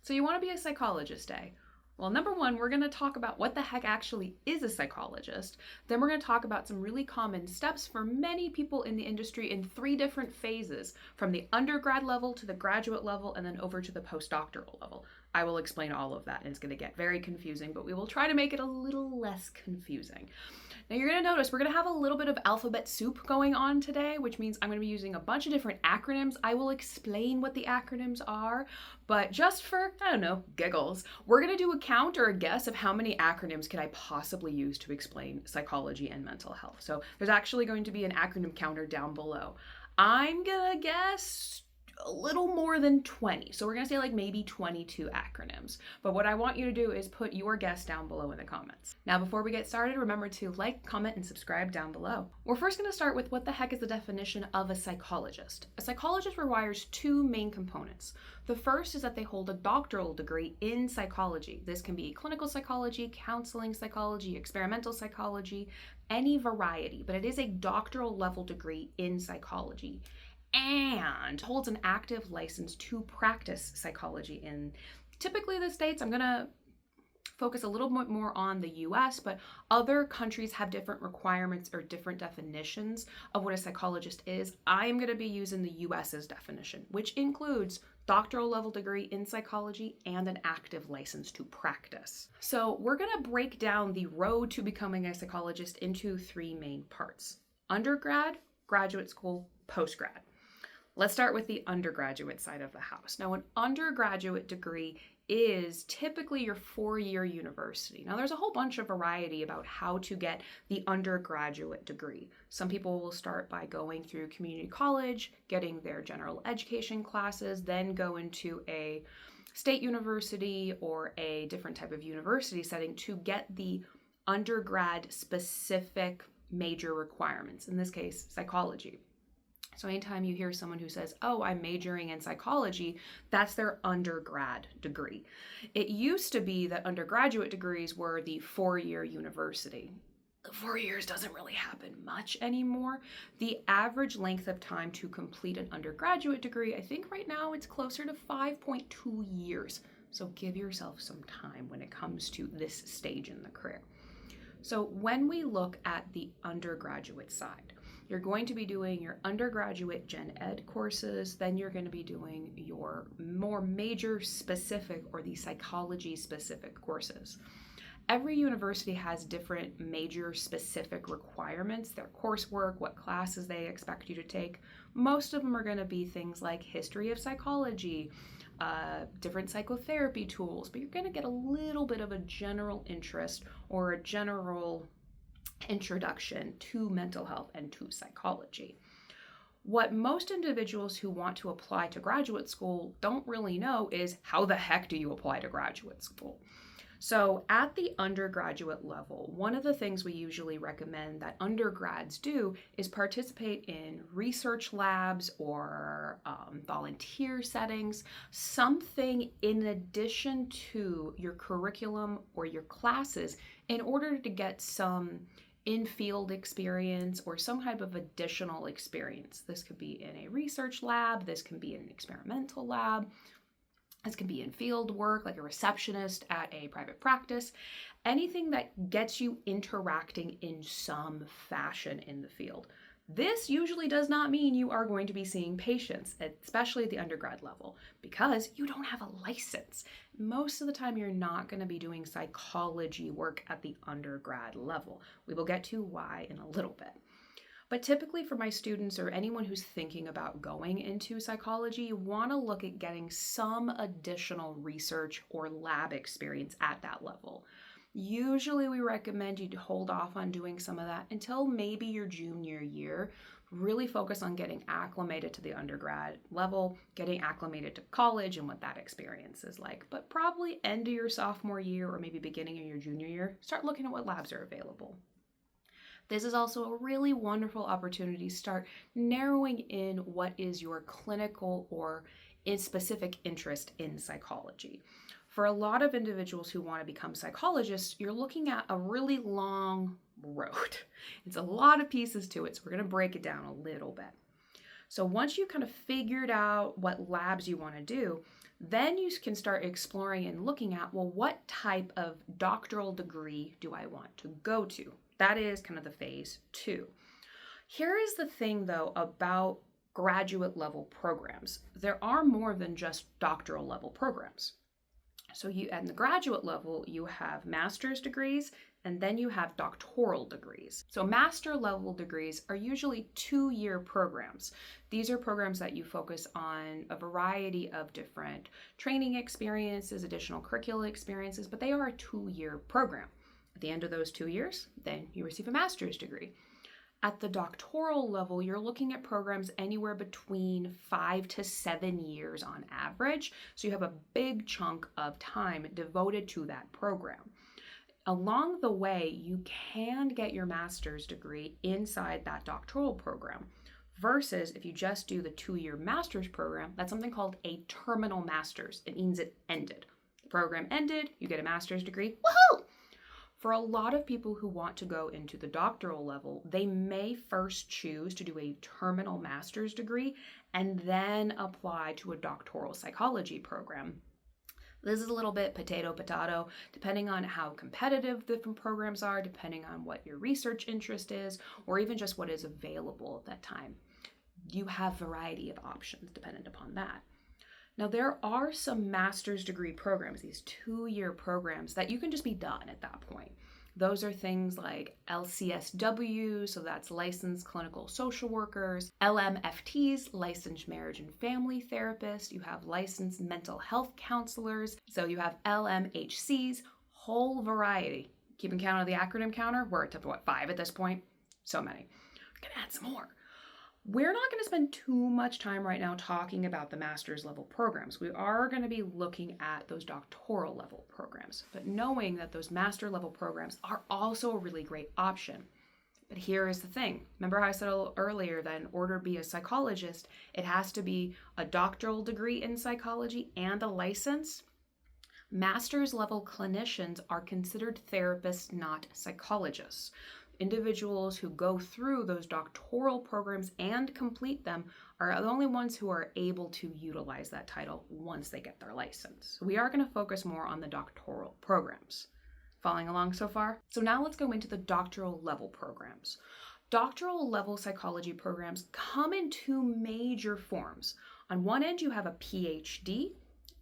So you want to be a psychologist, eh? Well, number one, we're going to talk about what the heck actually is a psychologist. Then we're going to talk about some really common steps for many people in the industry in 3 different phases, from the undergrad level to the graduate level and then over to the postdoctoral level. I will explain all of that, and it's going to get very confusing, but we will try to make it a little less confusing. Now you're going to notice we're going to have a little bit of alphabet soup going on today, which means I'm going to be using a bunch of different acronyms. I will explain what the acronyms are, but just for, I don't know, giggles, we're going to do a count or a guess of how many acronyms can I possibly use to explain psychology and mental health. So there's actually going to be an acronym counter down below. I'm going to guess a little more than 20. So we're going to say like maybe 22 acronyms. But what I want you to do is put your guess down below in the comments. Now, before we get started, remember to like, comment, and subscribe down below. We're first going to start with what the heck is the definition of a psychologist. A psychologist requires 2 main components. The first is that they hold a doctoral degree in psychology. This can be clinical psychology, counseling psychology, experimental psychology, any variety, but it is a doctoral level degree in psychology, and holds an active license to practice psychology in typically the States. I'm going to focus a little bit more on the US, but other countries have different requirements or different definitions of what a psychologist is. I'm going to be using the US's definition, which includes doctoral level degree in psychology and an active license to practice. So we're going to break down the road to becoming a psychologist into 3 main parts: undergrad, graduate school, postgrad. Let's start with the undergraduate side of the house. Now, an undergraduate degree is typically your 4-year university. Now, there's a whole bunch of variety about how to get the undergraduate degree. Some people will start by going through community college, getting their general education classes, then go into a state university or a different type of university setting to get the undergrad specific major requirements, in this case, psychology. So anytime you hear someone who says, oh, I'm majoring in psychology, that's their undergrad degree. It used to be that undergraduate degrees were the 4-year university. 4 years doesn't really happen much anymore. The average length of time to complete an undergraduate degree, I think right now it's closer to 5.2 years. So give yourself some time when it comes to this stage in the career. So when we look at the undergraduate side, you're going to be doing your undergraduate gen ed courses, then you're going to be doing your more major specific or the psychology specific courses. Every university has different major specific requirements, their coursework, what classes they expect you to take. Most of them are going to be things like history of psychology, different psychotherapy tools, but you're going to get a little bit of a general interest or a general introduction to mental health and to psychology. What most individuals who want to apply to graduate school don't really know is how the heck do you apply to graduate school? So at the undergraduate level, one of the things we usually recommend that undergrads do is participate in research labs or volunteer settings, something in addition to your curriculum or your classes in order to get some in-field experience or some type of additional experience. This could be in a research lab, this can be in an experimental lab, this can be in field work, like a receptionist at a private practice, anything that gets you interacting in some fashion in the field. This usually does not mean you are going to be seeing patients, especially at the undergrad level, because you don't have a license. Most of the time, you're not going to be doing psychology work at the undergrad level. We will get to why in a little bit. But typically for my students or anyone who's thinking about going into psychology, you want to look at getting some additional research or lab experience at that level. Usually we recommend you to hold off on doing some of that until maybe your junior year. Really focus on getting acclimated to the undergrad level, getting acclimated to college and what that experience is like. But probably end of your sophomore year or maybe beginning of your junior year, start looking at what labs are available. This is also a really wonderful opportunity to start narrowing in what is your clinical or specific interest in psychology. For a lot of individuals who want to become psychologists, you're looking at a really long road. It's a lot of pieces to it, so we're going to break it down a little bit. So once you kind of figured out what labs you want to do, Then you can start exploring and looking at, well, what type of doctoral degree do I want to go to? That is kind of the phase 2. Here is the thing, though, about graduate level programs. There are more than just doctoral level programs. So at the graduate level, you have master's degrees, and then you have doctoral degrees. So master level degrees are usually 2-year programs. These are programs that you focus on a variety of different training experiences, additional curricular experiences, but they are a 2-year program. At the end of those 2 years, then you receive a master's degree. At the doctoral level, you're looking at programs anywhere between 5 to 7 years on average. So you have a big chunk of time devoted to that program. Along the way, you can get your master's degree inside that doctoral program. Versus if you just do the 2-year master's program, that's something called a terminal master's. It means it ended. The program ended, you get a master's degree. Woohoo! For a lot of people who want to go into the doctoral level, they may first choose to do a terminal master's degree and then apply to a doctoral psychology program. This is a little bit potato, depending on how competitive different programs are, depending on what your research interest is, or even just what is available at that time. You have a variety of options dependent upon that. Now, there are some master's degree programs, these 2-year programs, that you can just be done at that point. Those are things like LCSW, so that's licensed clinical social workers, LMFTs, licensed marriage and family therapists, you have licensed mental health counselors, so you have LMHCs, whole variety. Keeping count of the acronym counter, we're up to 5 at this point? So many. We're gonna add some more. We're not going to spend too much time right now talking about the master's level programs. We are going to be looking at those doctoral level programs, but knowing that those master level programs are also a really great option. But here is the thing. Remember how I said a little earlier that in order to be a psychologist, it has to be a doctoral degree in psychology and a license? Master's level clinicians are considered therapists, not psychologists. Individuals who go through those doctoral programs and complete them are the only ones who are able to utilize that title once they get their license. We are going to focus more on the doctoral programs. Following along so far? So now let's go into the doctoral level programs. Doctoral level psychology programs come in 2 major forms. On one end, you have a PhD.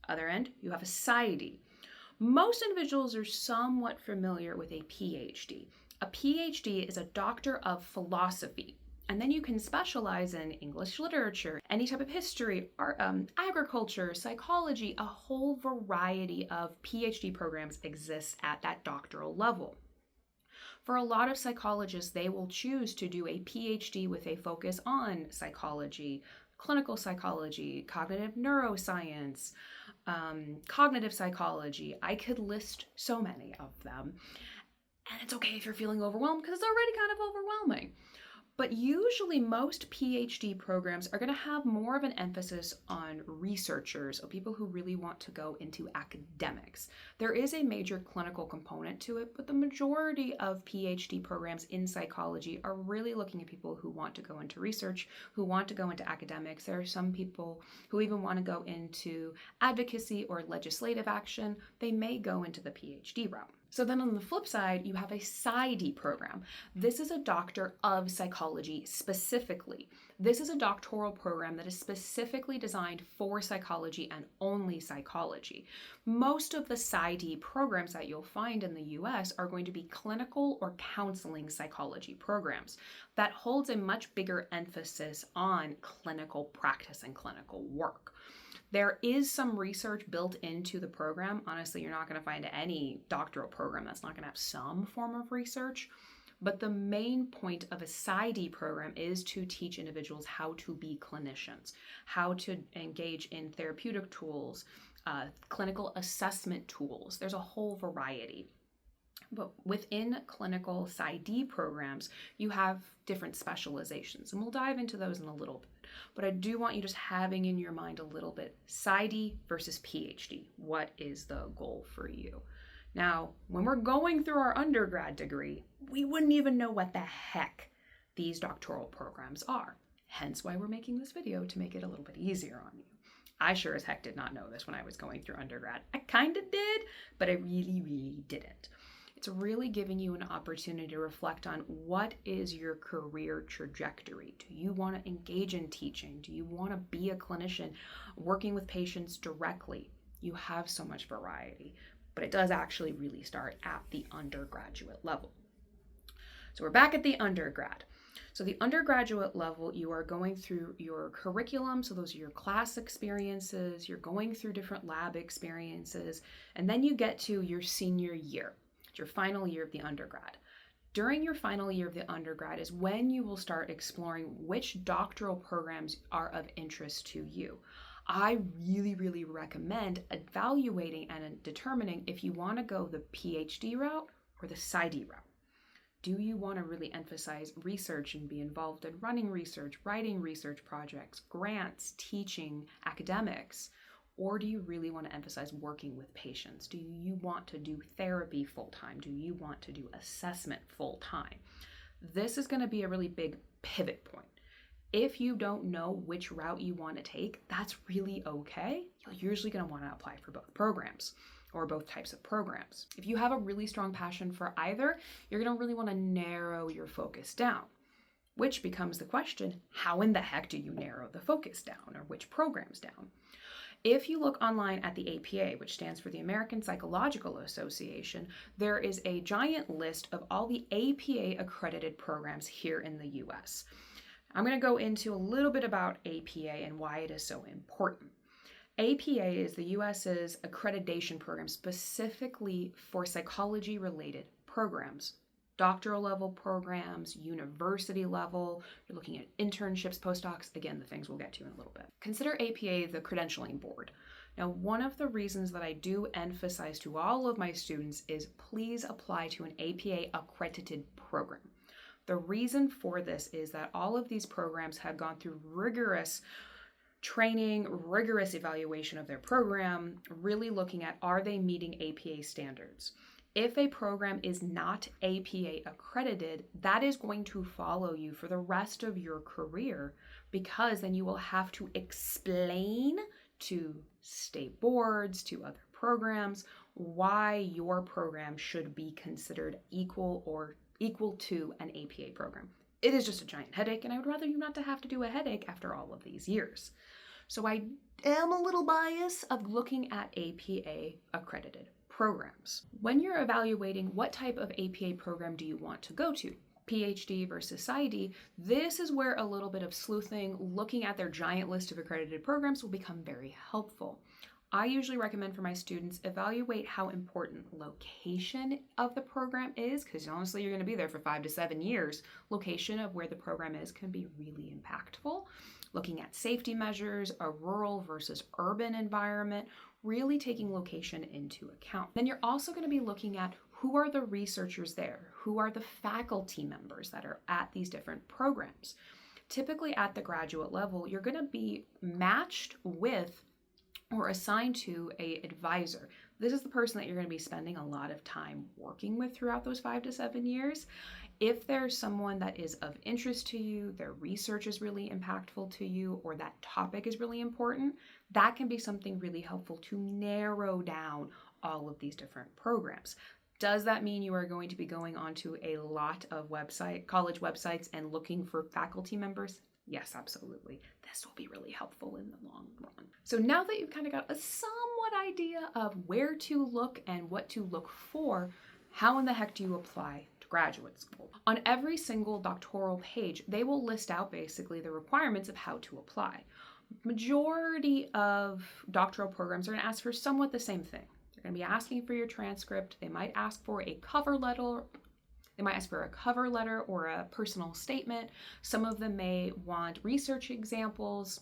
Other end, you have a PsyD. Most individuals are somewhat familiar with a PhD. A PhD is a doctor of philosophy, and then you can specialize in English literature, any type of history, art, agriculture, psychology. A whole variety of PhD programs exist at that doctoral level. For a lot of psychologists, they will choose to do a PhD with a focus on psychology, clinical psychology, cognitive neuroscience, cognitive psychology. I could list so many of them. And it's okay if you're feeling overwhelmed because it's already kind of overwhelming. But usually most PhD programs are going to have more of an emphasis on researchers or people who really want to go into academics. There is a major clinical component to it, but the majority of PhD programs in psychology are really looking at people who want to go into research, who want to go into academics. There are some people who even want to go into advocacy or legislative action. They may go into the PhD route. So then on the flip side, you have a PsyD program. This is a doctor of psychology specifically. This is a doctoral program that is specifically designed for psychology and only psychology. Most of the PsyD programs that you'll find in the US are going to be clinical or counseling psychology programs. That holds a much bigger emphasis on clinical practice and clinical work. There is some research built into the program. Honestly, you're not going to find any doctoral program that's not going to have some form of research. But the main point of a PsyD program is to teach individuals how to be clinicians, how to engage in therapeutic tools, clinical assessment tools. There's a whole variety. But within clinical PsyD programs, you have different specializations, and we'll dive into those in a little bit. But I do want you just having in your mind a little bit PsyD versus PhD. What is the goal for you? Now, when we're going through our undergrad degree, we wouldn't even know what the heck these doctoral programs are. Hence why we're making this video, to make it a little bit easier on you. I sure as heck did not know this when I was going through undergrad. I kind of did, but I really, really didn't. It's really giving you an opportunity to reflect on what is your career trajectory. Do you want to engage in teaching? Do you want to be a clinician working with patients directly? You have so much variety, but it does actually really start at the undergraduate level. So we're back at the undergrad. So the undergraduate level, you are going through your curriculum. So those are your class experiences. You're going through different lab experiences. And then you get to your senior year, your final year of the undergrad. During your final year of the undergrad is when you will start exploring which doctoral programs are of interest to you. I really, really recommend evaluating and determining if you want to go the PhD route or the PsyD route. Do you want to really emphasize research and be involved in running research, writing research projects, grants, teaching, academics? Or do you really want to emphasize working with patients? Do you want to do therapy full-time? Do you want to do assessment full-time? This is going to be a really big pivot point. If you don't know which route you want to take, that's really okay. You're usually going to want to apply for both programs or both types of programs. If you have a really strong passion for either, you're going to really want to narrow your focus down, which becomes the question, how in the heck do you narrow the focus down, or which programs down? If you look online at the APA, which stands for the American Psychological Association, there is a giant list of all the APA accredited programs here in the US. I'm going to go into a little bit about APA and why it is so important. APA is the US's accreditation program specifically for psychology-related programs. Doctoral level programs, university level, you're looking at internships, postdocs, again, the things we'll get to in a little bit. Consider APA the credentialing board. Now, one of the reasons that I do emphasize to all of my students is please apply to an APA accredited program. The reason for this is that all of these programs have gone through rigorous training, rigorous evaluation of their program, really looking at are they meeting APA standards. If a program is not APA accredited, that is going to follow you for the rest of your career, because then you will have to explain to state boards, to other programs, why your program should be considered equal to an APA program. It is just a giant headache, and I would rather you not to have to do a headache after all of these years. So I am a little biased of looking at APA accredited programs. When you're evaluating what type of APA program do you want to go to, PhD versus PsyD, this is where a little bit of sleuthing, looking at their giant list of accredited programs, will become very helpful. I usually recommend for my students evaluate how important location of the program is, because honestly, you're going to be there for 5 to 7 years. Location of where the program is can be really impactful. Looking at safety measures, a rural versus urban environment, really taking location into account. Then you're also going to be looking at who are the researchers there, who are the faculty members that are at these different programs. Typically at the graduate level, you're going to be matched with or assigned to an advisor. This is the person that you're going to be spending a lot of time working with throughout those 5 to 7 years. If there's someone that is of interest to you, their research is really impactful to you, or that topic is really important, that can be something really helpful to narrow down all of these different programs. Does that mean you are going to be going onto a lot of college websites and looking for faculty members? Yes, absolutely. This will be really helpful in the long run. So now that you've kind of got a somewhat idea of where to look and what to look for, how in the heck do you apply to graduate school? On every single doctoral page, they will list out basically the requirements of how to apply. Majority of doctoral programs are going to ask for somewhat the same thing. They're going to be asking for your transcript. They might ask for a cover letter. They might ask for a cover letter or a personal statement. Some of them may want research examples.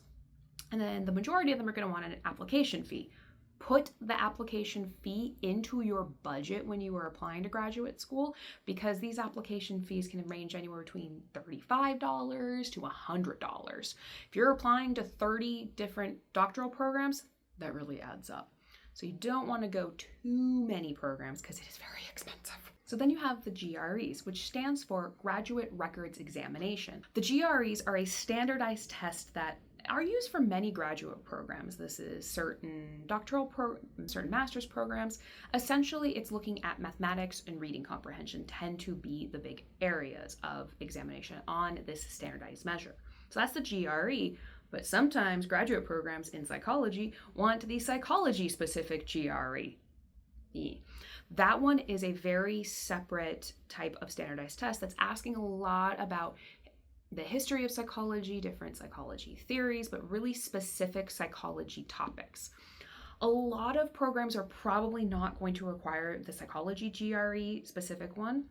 And then the majority of them are going to want an application fee. Put the application fee into your budget when you are applying to graduate school, because these application fees can range anywhere between $35 to $100. If you're applying to 30 different doctoral programs, that really adds up. So you don't want to go too many programs because it is very expensive. So then you have the GREs, which stands for Graduate Records Examination. The GREs are a standardized test that are used for many graduate programs. This is certain certain master's programs. Essentially, it's looking at mathematics and reading comprehension tend to be the big areas of examination on this standardized measure. So that's the GRE, but sometimes graduate programs in psychology want the psychology-specific GRE. That one is a very separate type of standardized test that's asking a lot about the history of psychology, different psychology theories, but really specific psychology topics. A lot of programs are probably not going to require the psychology GRE specific one,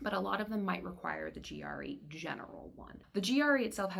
but a lot of them might require the GRE general one. The GRE itself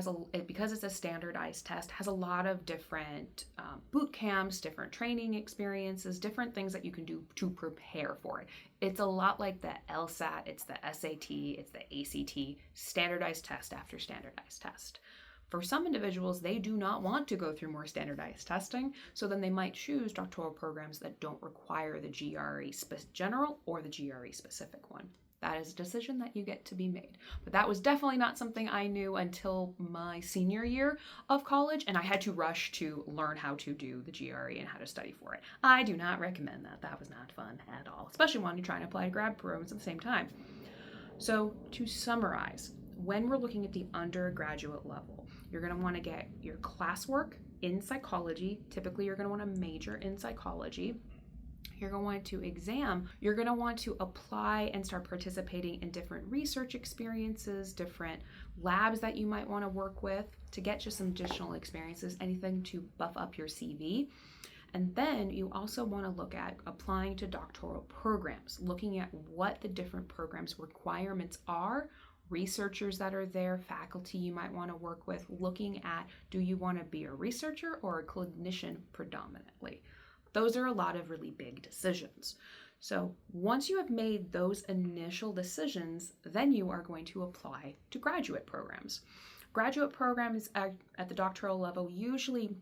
because it's a standardized test, has a lot of different boot camps, different training experiences, different things that you can do to prepare for it. It's a lot like the LSAT, it's the SAT, it's the ACT, standardized test after standardized test. For some individuals, they do not want to go through more standardized testing, so then they might choose doctoral programs that don't require the GRE general or the GRE specific one. That is a decision that you get to be made. But that was definitely not something I knew until my senior year of college, and I had to rush to learn how to do the GRE and how to study for it. I do not recommend that. That was not fun at all, especially when you're trying to apply to grad programs at the same time. So to summarize, when we're looking at the undergraduate level, you're going to want to get your classwork in psychology. Typically, you're going to want to major in psychology. You're going to want to you're going to want to apply and start participating in different research experiences, different labs that you might want to work with to get just some additional experiences, anything to buff up your CV. And then you also want to look at applying to doctoral programs, looking at what the different programs requirements are, researchers that are there, faculty you might want to work with, looking at, do you want to be a researcher or a clinician predominantly? Those are a lot of really big decisions. So once you have made those initial decisions, then you are going to apply to graduate programs. Graduate programs at the doctoral level usually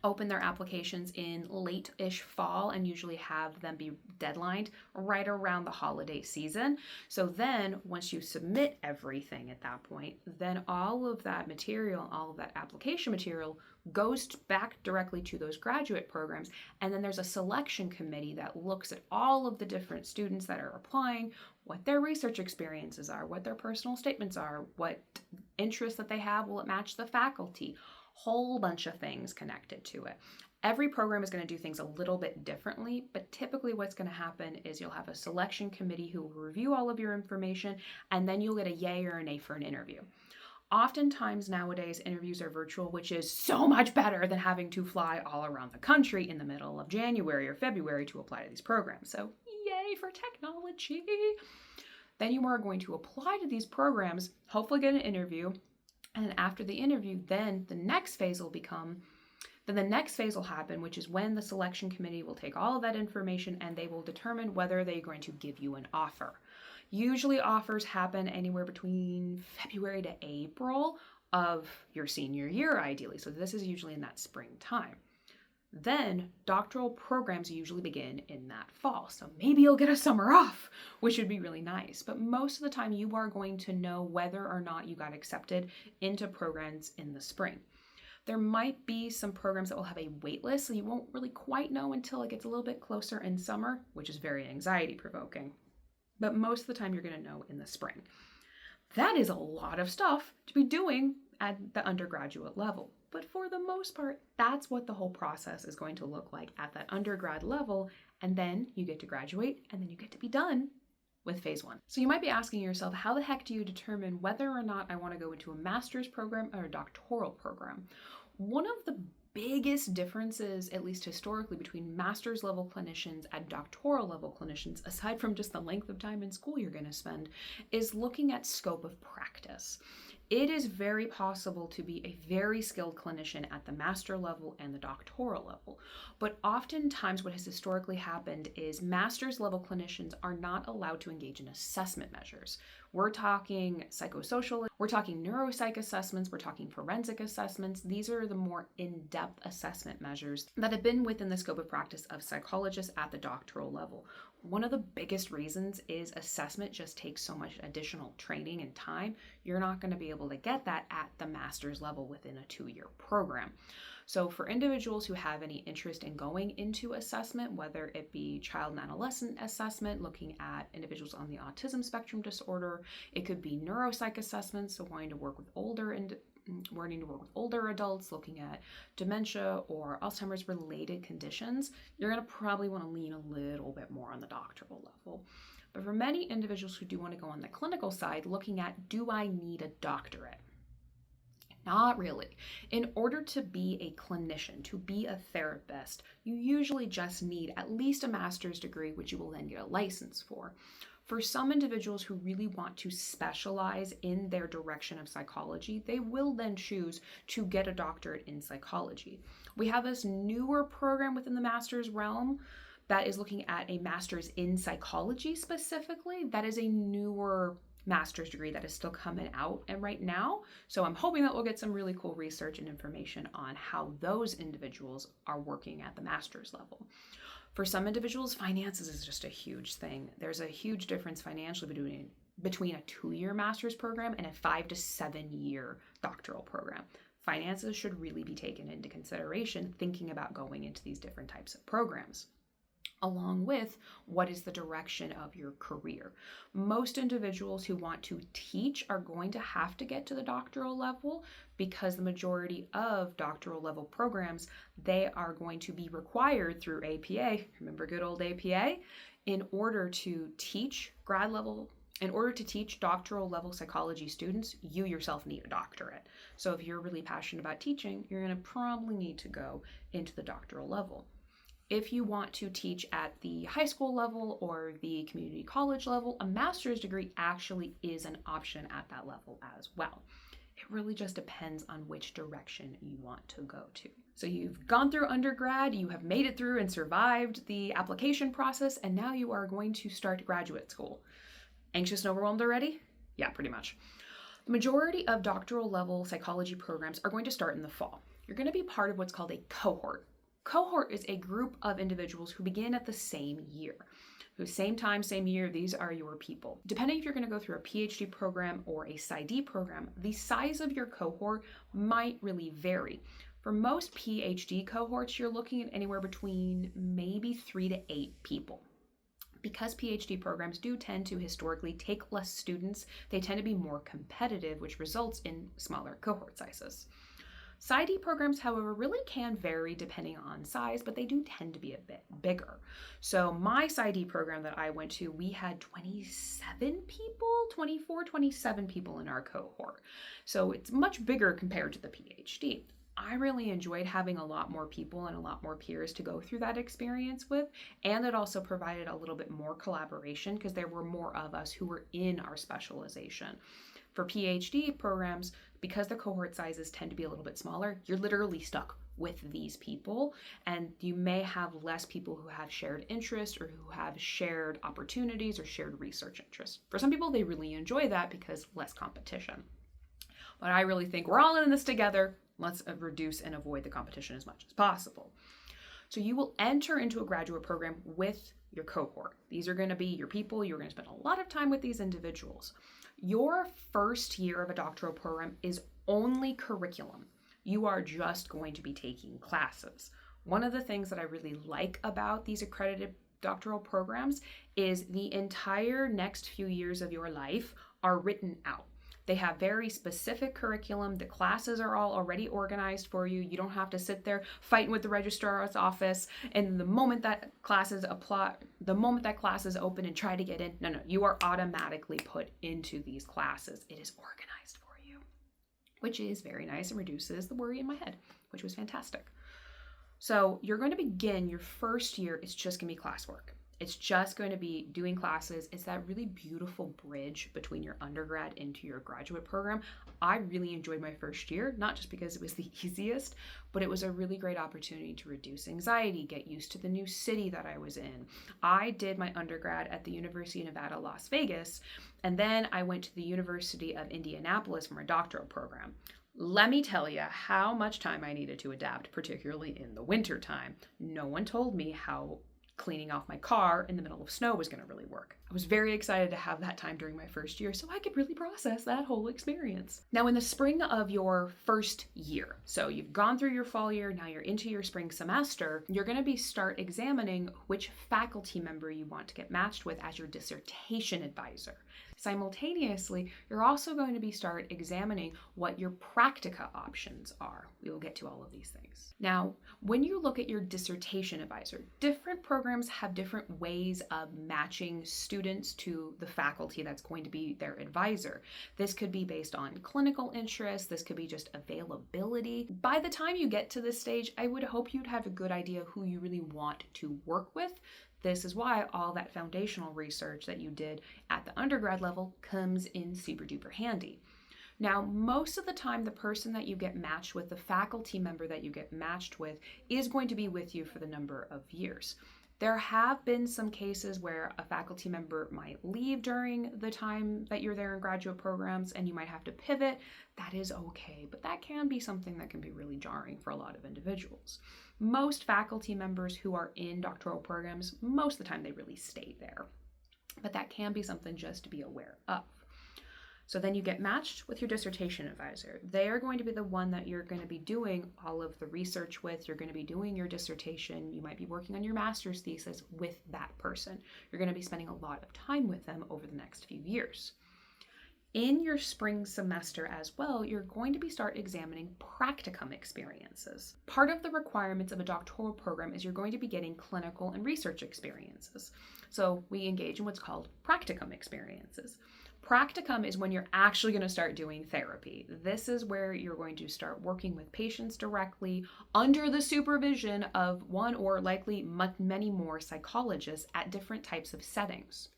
open their applications in late-ish fall and usually have them be deadlined right around the holiday season. So then once you submit everything at that point, then all of that material, all of that application material goes back directly to those graduate programs. And then there's a selection committee that looks at all of the different students that are applying, what their research experiences are, what their personal statements are, what interests that they have, will it match the faculty, whole bunch of things connected to it. Every program is going to do things a little bit differently, but typically what's going to happen is you'll have a selection committee who will review all of your information, and then you'll get a yay or a nay for an interview. Oftentimes nowadays, interviews are virtual, which is so much better than having to fly all around the country in the middle of January or February to apply to these programs. So yay for technology. Then you are going to apply to these programs, hopefully get an interview, and after the interview, then the next phase will happen, which is when the selection committee will take all of that information and they will determine whether they're going to give you an offer. Usually offers happen anywhere between February to April of your senior year, ideally. So this is usually in that springtime. Then doctoral programs usually begin in that fall. So maybe you'll get a summer off, which would be really nice. But most of the time you are going to know whether or not you got accepted into programs in the spring. There might be some programs that will have a wait list, so you won't really quite know until it gets a little bit closer in summer, which is very anxiety provoking. But most of the time you're going to know in the spring. That is a lot of stuff to be doing at the undergraduate level. But for the most part, that's what the whole process is going to look like at that undergrad level. And then you get to graduate, and then you get to be done with phase one. So you might be asking yourself, how the heck do you determine whether or not I want to go into a master's program or a doctoral program? One of the biggest differences, at least historically, between master's level clinicians and doctoral level clinicians, aside from just the length of time in school you're going to spend, is looking at scope of practice. It is very possible to be a very skilled clinician at the master level and the doctoral level, but oftentimes what has historically happened is master's level clinicians are not allowed to engage in assessment measures. We're talking psychosocial, we're talking neuropsych assessments, we're talking forensic assessments. These are the more in-depth assessment measures that have been within the scope of practice of psychologists at the doctoral level. One of the biggest reasons is assessment just takes so much additional training and time. You're not going to be able able to get that at the master's level within a 2-year program. So for individuals who have any interest in going into assessment, whether it be child and adolescent assessment, looking at individuals on the autism spectrum disorder, it could be neuropsych assessments, so wanting to work with older adults, looking at dementia or Alzheimer's related conditions, you're going to probably want to lean a little bit more on the doctoral level. But for many individuals who do want to go on the clinical side, looking at, do I need a doctorate? Not really. In order to be a clinician, to be a therapist, you usually just need at least a master's degree, which you will then get a license for. For some individuals who really want to specialize in their direction of psychology, they will then choose to get a doctorate in psychology. We have this newer program within the master's realm that is looking at a master's in psychology specifically. That is a newer master's degree that is still coming out and right now. So I'm hoping that we'll get some really cool research and information on how those individuals are working at the master's level. For some individuals, finances is just a huge thing. There's a huge difference financially between a 2-year master's program and a 5 to 7 year doctoral program. Finances should really be taken into consideration thinking about going into these different types of programs, along with what is the direction of your career. Most individuals who want to teach are going to have to get to the doctoral level because the majority of doctoral level programs, they are going to be required through APA, remember good old APA, in order to teach doctoral level psychology students, you yourself need a doctorate. So if you're really passionate about teaching, you're going to probably need to go into the doctoral level. If you want to teach at the high school level or the community college level, a master's degree actually is an option at that level as well. It really just depends on which direction you want to go to. So you've gone through undergrad, you have made it through and survived the application process, and now you are going to start graduate school. Anxious and overwhelmed already? Yeah, pretty much. The majority of doctoral level psychology programs are going to start in the fall. You're going to be part of what's called a cohort. Cohort is a group of individuals who begin at the same year. So same time, same year, these are your people. Depending if you're going to go through a PhD program or a PsyD program, the size of your cohort might really vary. For most PhD cohorts, you're looking at anywhere between maybe 3 to 8 people. Because PhD programs do tend to historically take less students, they tend to be more competitive, which results in smaller cohort sizes. PsyD programs, however, really can vary depending on size, but they do tend to be a bit bigger. So my PsyD program that I went to, we had 27 people in our cohort. So it's much bigger compared to the PhD. I really enjoyed having a lot more people and a lot more peers to go through that experience with, and it also provided a little bit more collaboration because there were more of us who were in our specialization. For PhD programs, because the cohort sizes tend to be a little bit smaller, you're literally stuck with these people, and you may have less people who have shared interests or who have shared opportunities or shared research interests. For some people, they really enjoy that because less competition. But I really think we're all in this together. Let's reduce and avoid the competition as much as possible. So you will enter into a graduate program with your cohort. These are going to be your people. You're going to spend a lot of time with these individuals. Your first year of a doctoral program is only curriculum. You are just going to be taking classes. One of the things that I really like about these accredited doctoral programs is the entire next few years of your life are written out. They have very specific curriculum. The classes are all already organized for you. You don't have to sit there fighting with the registrar's office. And the moment that classes open and try to get in, no, you are automatically put into these classes. It is organized for you, which is very nice and reduces the worry in my head, which was fantastic. So you're going to begin your first year. It's just going to be classwork. It's just going to be doing classes. It's that really beautiful bridge between your undergrad into your graduate program. I really enjoyed my first year, not just because it was the easiest, but it was a really great opportunity to reduce anxiety, get used to the new city that I was in. I did my undergrad at the University of Nevada, Las Vegas, and then I went to the University of Indianapolis for my doctoral program. Let me tell you how much time I needed to adapt, particularly in the winter time. No one told me how cleaning off my car in the middle of snow was going to really work. I was very excited to have that time during my first year so I could really process that whole experience. Now, in the spring of your first year, so you've gone through your fall year, now you're into your spring semester, you're going to start examining which faculty member you want to get matched with as your dissertation advisor. Simultaneously, you're also going to start examining what your practica options are. We will get to all of these things. Now, when you look at your dissertation advisor, different programs have different ways of matching students to the faculty that's going to be their advisor. This could be based on clinical interest. This could be just availability. By the time you get to this stage, I would hope you'd have a good idea who you really want to work with. This is why all that foundational research that you did at the undergrad level comes in super duper handy. Now, most of the time, the person that you get matched with, the faculty member that you get matched with, is going to be with you for the number of years. There have been some cases where a faculty member might leave during the time that you're there in graduate programs and you might have to pivot. That is okay, but that can be something that can be really jarring for a lot of individuals. Most faculty members who are in doctoral programs, most of the time they really stay there, but that can be something just to be aware of. So then you get matched with your dissertation advisor. They are going to be the one that you're going to be doing all of the research with. You're going to be doing your dissertation. You might be working on your master's thesis with that person. You're going to be spending a lot of time with them over the next few years. In your spring semester as well, you're going to start examining practicum experiences. Part of the requirements of a doctoral program is you're going to be getting clinical and research experiences. So we engage in what's called practicum experiences. Practicum is when you're actually going to start doing therapy. This is where you're going to start working with patients directly under the supervision of one or likely many more psychologists at different types of settings.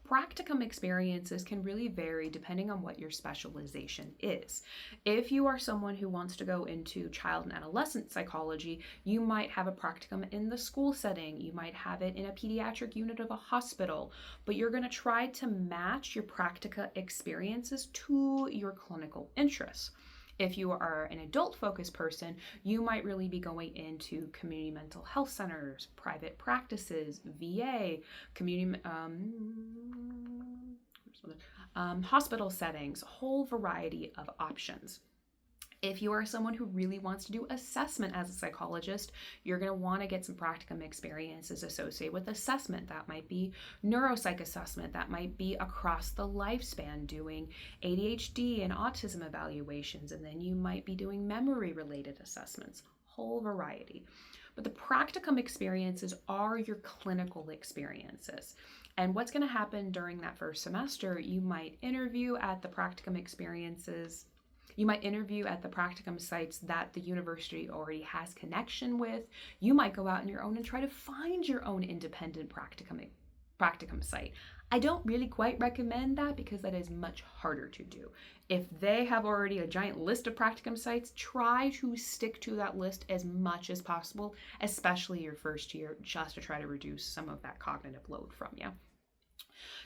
Practicum experiences can really vary depending on what your specialization is. If you are someone who wants to go into child and adolescent psychology, you might have a practicum in the school setting. You might have it in a pediatric unit of a hospital, but you're going to try to match your practica experiences to your clinical interests. If you are an adult-focused person, you might really be going into community mental health centers, private practices, VA, community hospital settings, a whole variety of options. If you are someone who really wants to do assessment as a psychologist, you're going to want to get some practicum experiences associated with assessment. That might be neuropsych assessment. That might be across the lifespan doing ADHD and autism evaluations. And then you might be doing memory-related assessments, whole variety. But the practicum experiences are your clinical experiences. And what's going to happen during that first semester, you might interview at the practicum experiences. You might interview at the practicum sites that the university already has connection with. You might go out on your own and try to find your own independent practicum site. I don't really quite recommend that because that is much harder to do. If they have already a giant list of practicum sites, try to stick to that list as much as possible, especially your first year, just to try to reduce some of that cognitive load from you.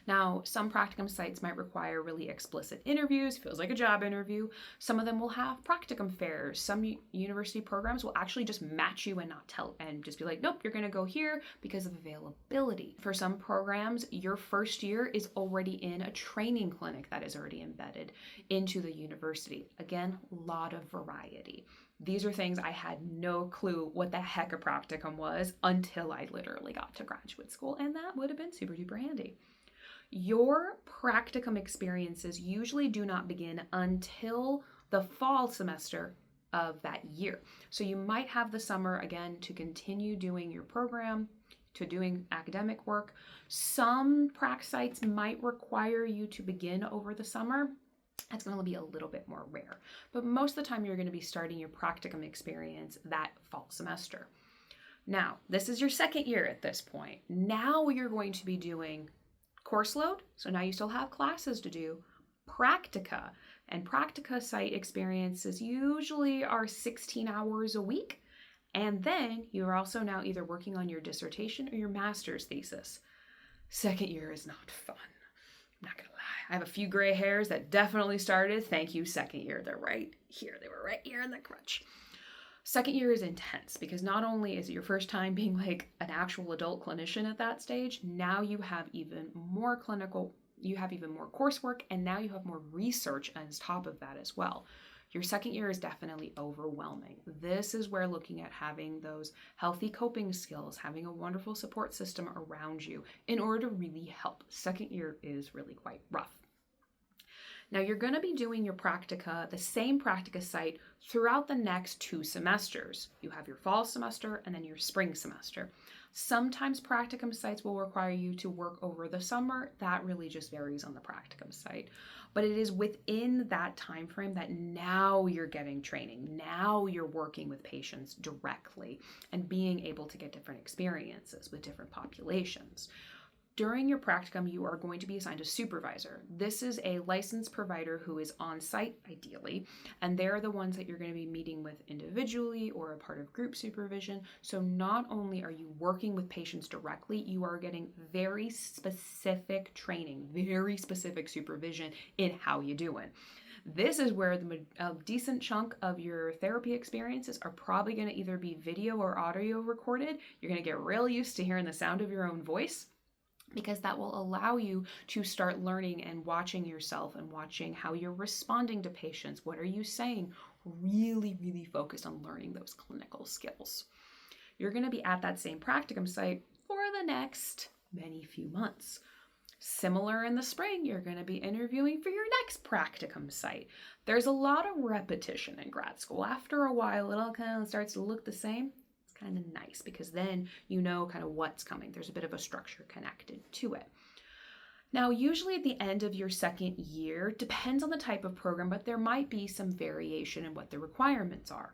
Now, some practicum sites might require really explicit interviews, feels like a job interview. Some of them will have practicum fairs. Some university programs will actually just match you and not tell, and just be like, nope, you're going to go here because of availability. For some programs, your first year is already in a training clinic that is already embedded into the university. Again, a lot of variety. These are things I had no clue what the heck a practicum was until I literally got to graduate school, and that would have been super duper handy. Your practicum experiences usually do not begin until the fall semester of that year. So you might have the summer again to continue doing your program, to doing academic work. Some prac sites might require you to begin over the summer. That's going to be a little bit more rare. But most of the time you're going to be starting your practicum experience that fall semester. Now, this is your second year at this point. Now you're going to be doing course load, so now you still have classes to do, practica, and practica site experiences usually are 16 hours a week, and then you're also now either working on your dissertation or your master's thesis. Second year is not fun. I'm not gonna lie. I have a few gray hairs that definitely started. Thank you, second year. They're right here. They were right here in the crutch. Second year is intense because not only is it your first time being like an actual adult clinician at that stage, now you have even more coursework, and now you have more research on top of that as well. Your second year is definitely overwhelming. This is where looking at having those healthy coping skills, having a wonderful support system around you in order to really help. Second year is really quite rough. Now you're going to be doing your practica, the same practica site, throughout the next 2 semesters. You have your fall semester and then your spring semester. Sometimes practicum sites will require you to work over the summer. That really just varies on the practicum site. But it is within that time frame that now you're getting training. Now you're working with patients directly and being able to get different experiences with different populations. During your practicum, you are going to be assigned a supervisor. This is a licensed provider who is on site, ideally, and they're the ones that you're going to be meeting with individually or a part of group supervision. So not only are you working with patients directly, you are getting very specific training, very specific supervision in how you do it. This is where a decent chunk of your therapy experiences are probably going to either be video or audio recorded. You're going to get real used to hearing the sound of your own voice, because that will allow you to start learning and watching yourself and watching how you're responding to patients. What are you saying? Really, really focused on learning those clinical skills. You're going to be at that same practicum site for the next many few months. Similar in the spring, you're going to be interviewing for your next practicum site. There's a lot of repetition in grad school. After a while, it all kind of starts to look the same. Kind of nice because then you know kind of what's coming. There's a bit of a structure connected to it. Now, usually at the end of your second year, depends on the type of program, but there might be some variation in what the requirements are.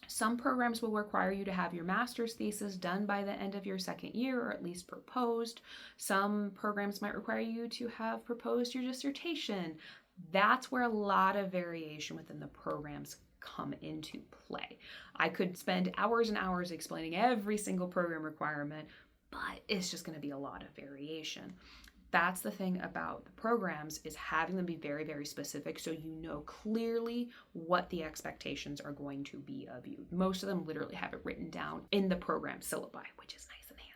Some programs will require you to have your master's thesis done by the end of your second year, or at least proposed. Some programs might require you to have proposed your dissertation. That's where a lot of variation within the programs come into play. I could spend hours and hours explaining every single program requirement, but it's just going to be a lot of variation. That's the thing about the programs, is having them be very, very specific so you know clearly what the expectations are going to be of you. Most of them literally have it written down in the program syllabi, which is nice and handy.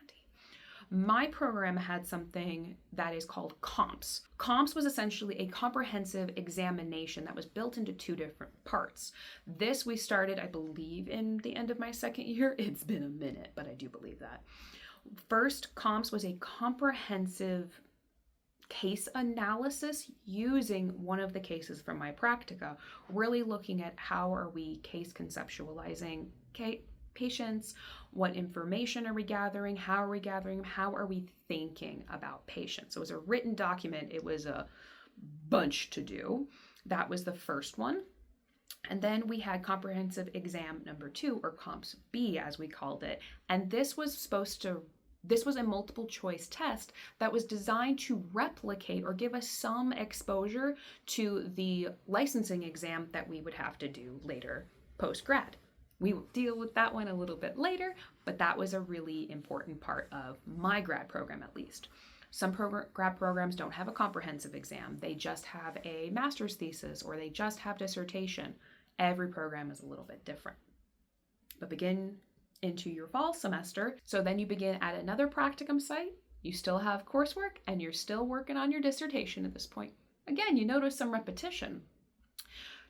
My program had something that is called COMPS. COMPS was essentially a comprehensive examination that was built into 2 different parts. This we started, I believe, in the end of my second year. It's been a minute, but I do believe that. First, COMPS was a comprehensive case analysis using one of the cases from my practica, really looking at how are we case conceptualizing patients, what information are we gathering, how are we gathering them, how are we thinking about patients. So it was a written document. It was a bunch to do. That was the first one. And then we had comprehensive exam number 2, or COMPS B as we called it. And this was a multiple choice test that was designed to replicate or give us some exposure to the licensing exam that we would have to do later post-grad. We will deal with that one a little bit later, but that was a really important part of my grad program, at least. Some grad programs don't have a comprehensive exam. They just have a master's thesis, or they just have dissertation. Every program is a little bit different. But begin into your fall semester. So then you begin at another practicum site. You still have coursework and you're still working on your dissertation at this point. Again, you notice some repetition.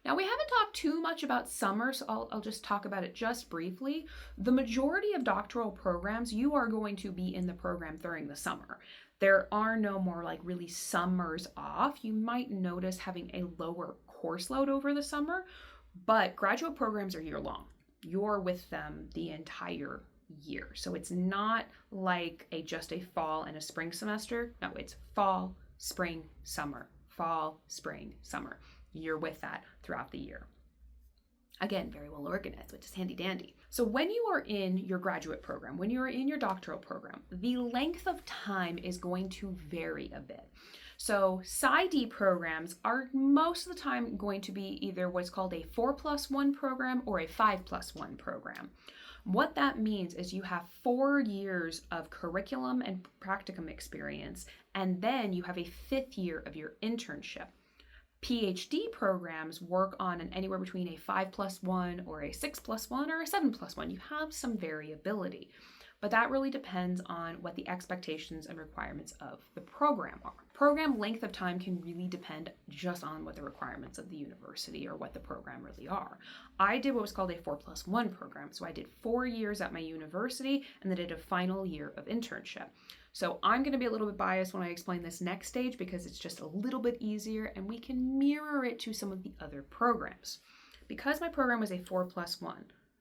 Now, we haven't talked too much about summer, so I'll just talk about it just briefly. The majority of doctoral programs, you are going to be in the program during the summer. There are no more like really summers off. You might notice having a lower course load over the summer, but graduate programs are year long. You're with them the entire year. So it's not like just a fall and a spring semester. No, it's fall, spring, summer, fall, spring, summer. You're with that throughout the year. Again, very well organized, which is handy dandy. So when you are in your graduate program, when you are in your doctoral program, the length of time is going to vary a bit. So PsyD programs are most of the time going to be either what's called a 4+1 program or a 5+1 program. What that means is you have 4 years of curriculum and practicum experience, and then you have a 5th year of your internship. PhD programs work on an anywhere between a 5+1 or a 6+1 or a 7+1. You have some variability, but that really depends on what the expectations and requirements of the program are. Program length of time can really depend just on what the requirements of the university or what the program really are. I did what was called a 4+1 program. So I did 4 years at my university and then did a final year of internship. So I'm going to be a little bit biased when I explain this next stage because it's just a little bit easier and we can mirror it to some of the other programs. Because my program was a 4+1,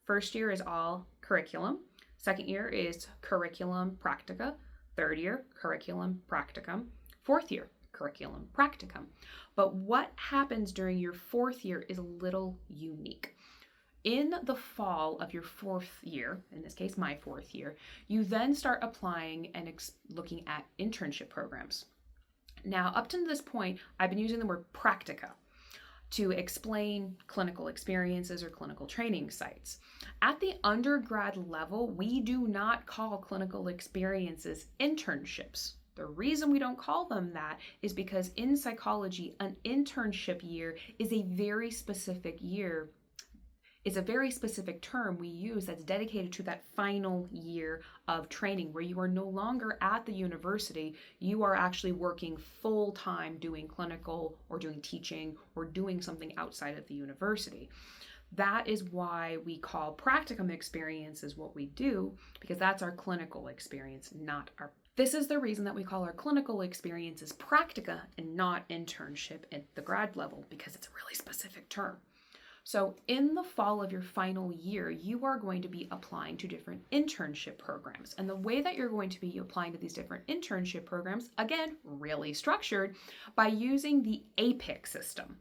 first year is all curriculum, second year is curriculum practica, third year curriculum practicum, fourth year curriculum practicum. But what happens during your fourth year is a little unique. In the fall of your fourth year, in this case my fourth year, you then start applying and looking at internship programs. Now, up to this point, I've been using the word practica to explain clinical experiences or clinical training sites. At the undergrad level, we do not call clinical experiences internships. The reason we don't call them that is because in psychology, an internship year is a very specific year. It's a very specific term we use that's dedicated to that final year of training where you are no longer at the university, you are actually working full time doing clinical or doing teaching or doing something outside of the university. That is why we call practicum experiences what we do, because that's our clinical experience, not our. This is the reason that we call our clinical experiences practica and not internship at the grad level, because it's a really specific term. So in the fall of your final year, you are going to be applying to different internship programs. And the way that you're going to be applying to these different internship programs, again, really structured, by using the APIC system.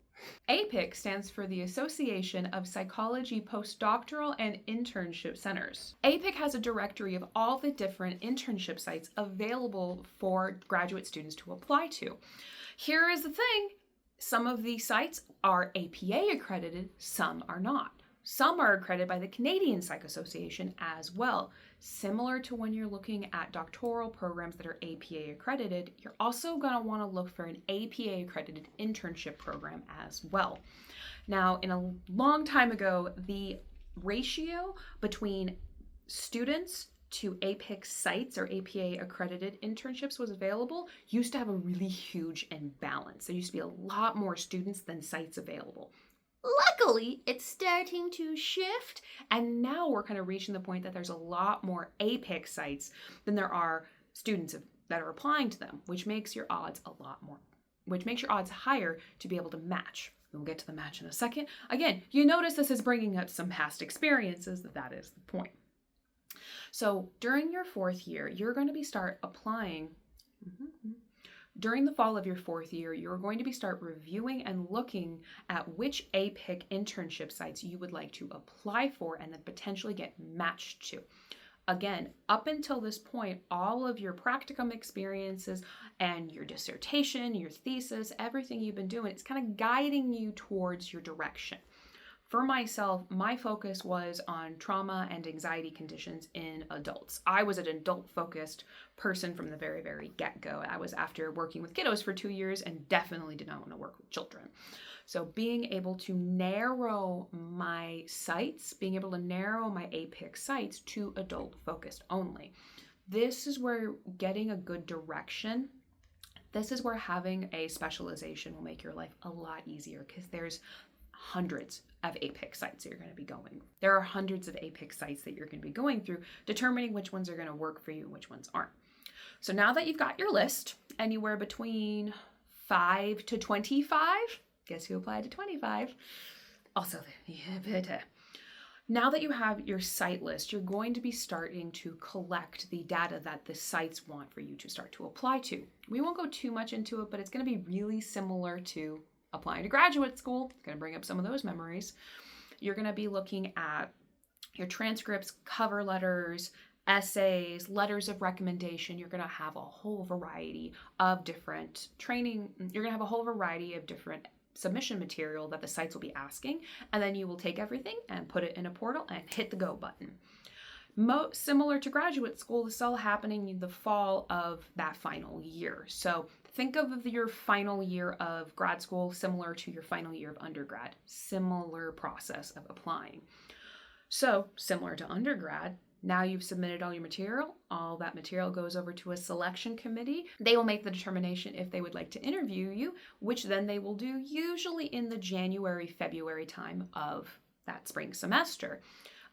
APIC stands for the Association of Psychology Postdoctoral and Internship Centers. APIC has a directory of all the different internship sites available for graduate students to apply to. Here is the thing. Some of these sites are APA accredited, some are not. Some are accredited by the Canadian Psych Association as well. Similar to when you're looking at doctoral programs that are APA accredited, you're also going to want to look for an APA accredited internship program as well. Now, in a long time ago, the ratio between students to APIC sites or APA accredited internships was available used to have a really huge imbalance. There used to be a lot more students than sites available. Luckily, it's starting to shift, and now we're kind of reaching the point that there's a lot more APIC sites than there are students that are applying to them, which makes your odds higher to be able to match. We'll get to the match in a second. Again, you notice this is bringing up some past experiences. That is the point. So during your fourth year, you're going to be start applying. During the fall of your fourth year, you're going to be start reviewing and looking at which APIC internship sites you would like to apply for and then potentially get matched to. Again, up until this point, all of your practicum experiences and your dissertation, your thesis, everything you've been doing, it's kind of guiding you towards your direction. For myself, my focus was on trauma and anxiety conditions in adults. I was an adult-focused person from the very, very get-go. I was after working with kiddos for 2 years and definitely did not want to work with children. So being able to narrow my sites, being able to narrow my APIC sites to adult-focused only. This is where getting a good direction, this is where having a specialization will make your life a lot easier because there's hundreds of APIC sites that you're going to be going. There are hundreds of APIC sites that you're going to be going through, determining which ones are going to work for you and which ones aren't. So now that you've got your list, anywhere between 5 to 25, guess who applied to 25? Also, now that you have your site list, you're going to be starting to collect the data that the sites want for you to start to apply to. We won't go too much into it, but it's going to be really similar to applying to graduate school. It's going to bring up some of those memories. You're going to be looking at your transcripts, cover letters, essays, letters of recommendation. You're going to have a whole variety of different training. You're going to have a whole variety of different submission material that the sites will be asking. And then you will take everything and put it in a portal and hit the go button. Similar to graduate school, this is all happening in the fall of that final year. So think of your final year of grad school similar to your final year of undergrad. Similar process of applying. So similar to undergrad, now you've submitted all your material. All that material goes over to a selection committee. They will make the determination if they would like to interview you, which then they will do usually in the January, February time of that spring semester.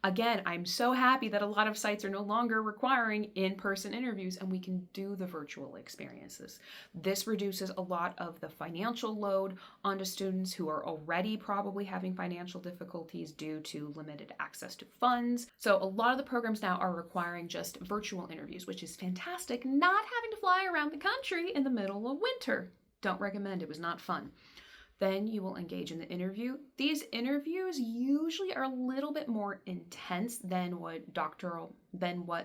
Again, I'm so happy that a lot of sites are no longer requiring in-person interviews and we can do the virtual experiences. This reduces a lot of the financial load onto students who are already probably having financial difficulties due to limited access to funds. So a lot of the programs now are requiring just virtual interviews, which is fantastic, not having to fly around the country in the middle of winter. Don't recommend, it was not fun. Then you will engage in the interview. These interviews usually are a little bit more intense than what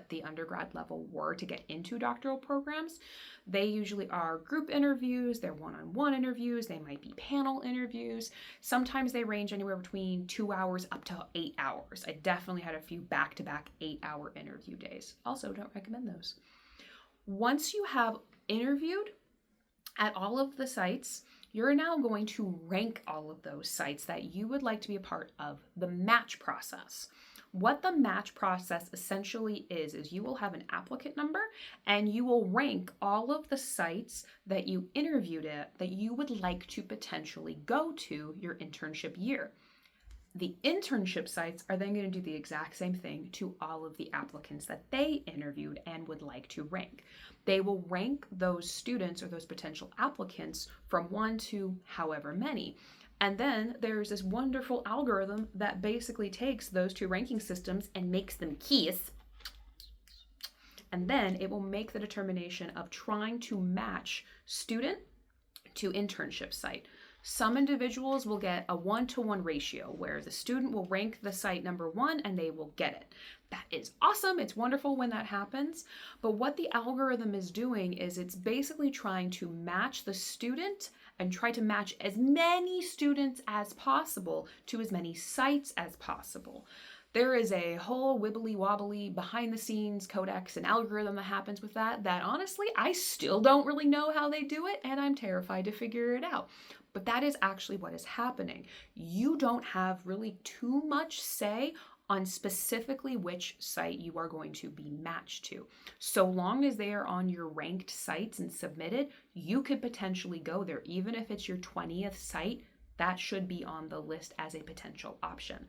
the undergrad level were to get into doctoral programs. They usually are group interviews, they're one-on-one interviews, they might be panel interviews. Sometimes they range anywhere between 2 hours up to 8 hours. I definitely had a few back-to-back 8-hour interview days. Also, don't recommend those. Once you have interviewed at all of the sites, you're now going to rank all of those sites that you would like to be a part of the match process. What the match process essentially is you will have an applicant number and you will rank all of the sites that you interviewed at that you would like to potentially go to your internship year. The internship sites are then going to do the exact same thing to all of the applicants that they interviewed and would like to rank. They will rank those students or those potential applicants from 1 to however many. And then there's this wonderful algorithm that basically takes those two ranking systems and makes them keys. And then it will make the determination of trying to match student to internship site. Some individuals will get a 1-to-1 ratio where the student will rank the site number 1 and they will get it. That is awesome. It's wonderful when that happens. But what the algorithm is doing is it's basically trying to match the student and try to match as many students as possible to as many sites as possible. There is a whole wibbly wobbly behind the scenes codex and algorithm that happens with that honestly, I still don't really know how they do it and I'm terrified to figure it out. But that is actually what is happening. You don't have really too much say on specifically which site you are going to be matched to. So long as they are on your ranked sites and submitted, you could potentially go there. Even if it's your 20th site, that should be on the list as a potential option.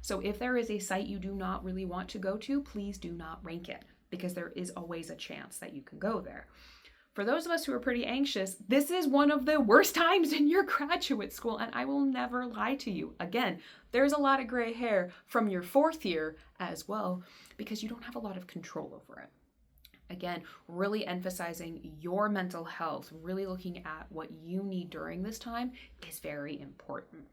So if there is a site you do not really want to go to, please do not rank it because there is always a chance that you can go there. For those of us who are pretty anxious, this is one of the worst times in your graduate school, and I will never lie to you. Again, there's a lot of gray hair from your 4th year as well because you don't have a lot of control over it. Again, really emphasizing your mental health, really looking at what you need during this time is very important.